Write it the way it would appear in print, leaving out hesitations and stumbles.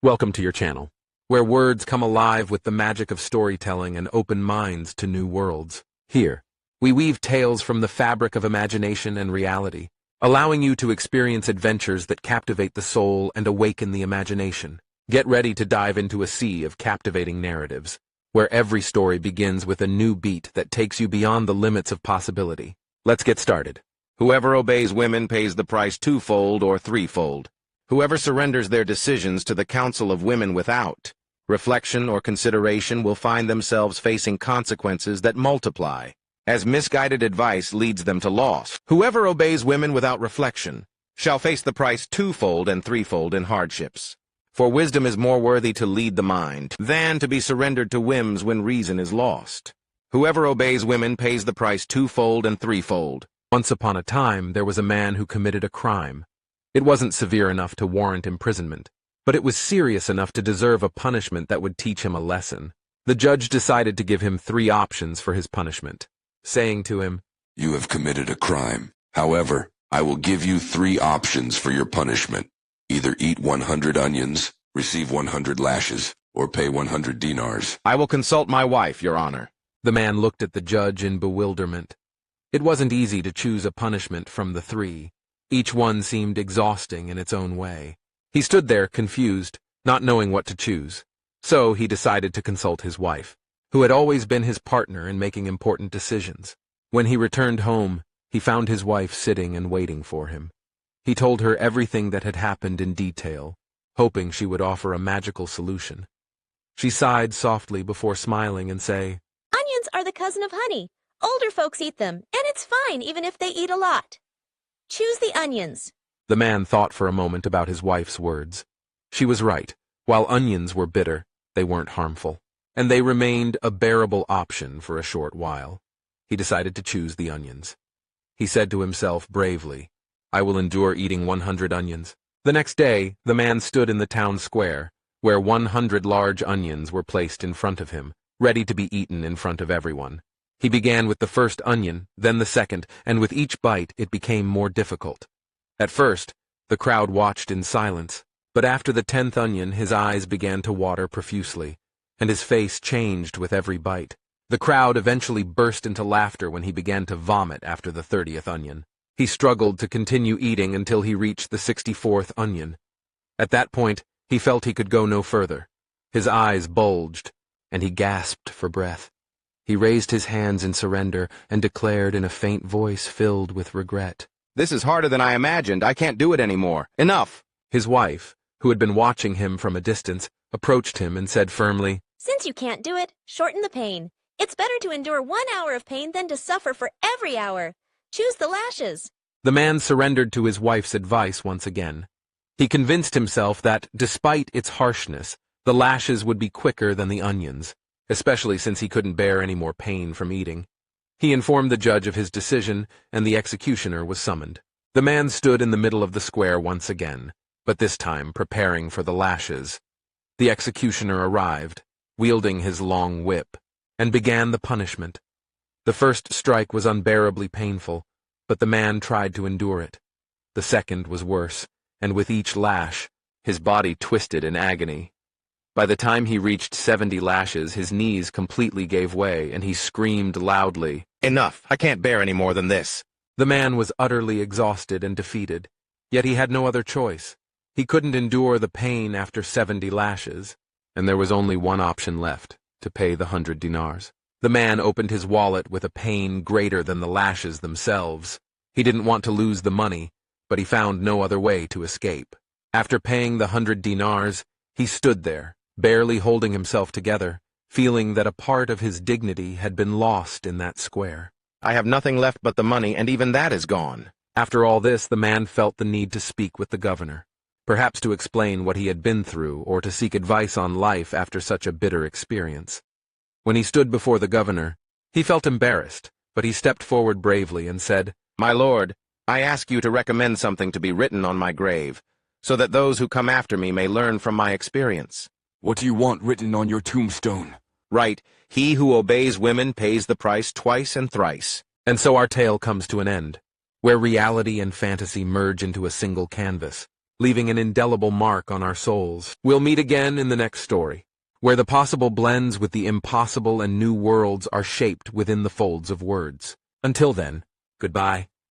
Welcome to your channel, where words come alive with the magic of storytelling and open minds to new worlds. Here, we weave tales from the fabric of imagination and reality, allowing you to experience adventures that captivate the soul and awaken the imagination. Get ready to dive into a sea of captivating narratives, where every story begins with a new beat that takes you beyond the limits of possibility. Let's get started. Whoever obeys women pays the price twofold or threefold. Whoever surrenders their decisions to the counsel of women without reflection or consideration will find themselves facing consequences that multiply, as misguided advice leads them to loss. Whoever obeys women without reflection shall face the price twofold and threefold in hardships. For wisdom is more worthy to lead the mind than to be surrendered to whims when reason is lost. Whoever obeys women pays the price twofold and threefold. Once upon a time, there was a man who committed a crime. It wasn't severe enough to warrant imprisonment, but it was serious enough to deserve a punishment that would teach him a lesson. The judge decided to give him 3 options for his punishment, saying to him, "You have committed a crime. However, I will give you 3 options for your punishment. Either eat 100 onions, receive 100 lashes, or pay 100 dinars. I will consult my wife, Your Honor." The man looked at the judge in bewilderment. It wasn't easy to choose a punishment from the 3. Each one seemed exhausting in its own way. He stood there, confused, not knowing what to choose. So he decided to consult his wife, who had always been his partner in making important decisions. When he returned home, he found his wife sitting and waiting for him. He told her everything that had happened in detail, hoping she would offer a magical solution. She sighed softly before smiling and say, "Onions are the cousin of honey. Older folks eat them, and it's fine even if they eat a lot. Choose the onions." The man thought for a moment about his wife's words. She was right. While onions were bitter, they weren't harmful, and they remained a bearable option for a short while. He decided to choose the onions. He said to himself bravely, "I will endure eating 100 onions." The next day, the man stood in the town square, where 100 large onions were placed in front of him, ready to be eaten in front of everyone. He began with the first onion, then the second, and with each bite it became more difficult. At first, the crowd watched in silence, but after the 10th onion his eyes began to water profusely, and his face changed with every bite. The crowd eventually burst into laughter when he began to vomit after the 30th onion. He struggled to continue eating until he reached the 64th onion. At that point, he felt he could go no further. His eyes bulged, and he gasped for breath. He raised his hands in surrender and declared in a faint voice filled with regret, "This is harder than I imagined. I can't do it anymore. Enough." His wife, who had been watching him from a distance, approached him and said firmly, "Since you can't do it, shorten the pain. It's better to endure 1 hour of pain than to suffer for every hour. Choose the lashes." The man surrendered to his wife's advice once again. He convinced himself that, despite its harshness, the lashes would be quicker than the onions, especially since he couldn't bear any more pain from eating. He informed the judge of his decision, and the executioner was summoned. The man stood in the middle of the square once again, but this time preparing for the lashes. The executioner arrived, wielding his long whip, and began the punishment. The first strike was unbearably painful, but the man tried to endure it. The second was worse, and with each lash, his body twisted in agony. By the time he reached 70 lashes, his knees completely gave way, and he screamed loudly, "Enough! I can't bear any more than this." The man was utterly exhausted and defeated, yet he had no other choice. He couldn't endure the pain after 70 lashes, and there was only one option left, to pay the 100 dinars. The man opened his wallet with a pain greater than the lashes themselves. He didn't want to lose the money, but he found no other way to escape. After paying the 100 dinars, he stood there, barely holding himself together, feeling that a part of his dignity had been lost in that square. "I have nothing left but the money, and even that is gone." After all this, the man felt the need to speak with the governor, perhaps to explain what he had been through or to seek advice on life after such a bitter experience. When he stood before the governor, he felt embarrassed, but he stepped forward bravely and said, "My lord, I ask you to recommend something to be written on my grave, so that those who come after me may learn from my experience." What do you want written on your tombstone?" "Write, 'He who obeys women pays the price twice and thrice.'" And so our tale comes to an end, where reality and fantasy merge into a single canvas. leaving an indelible mark on our souls. We'll meet again in the next story, where the possible blends with the impossible and new worlds are shaped within the folds of words. Until then, goodbye.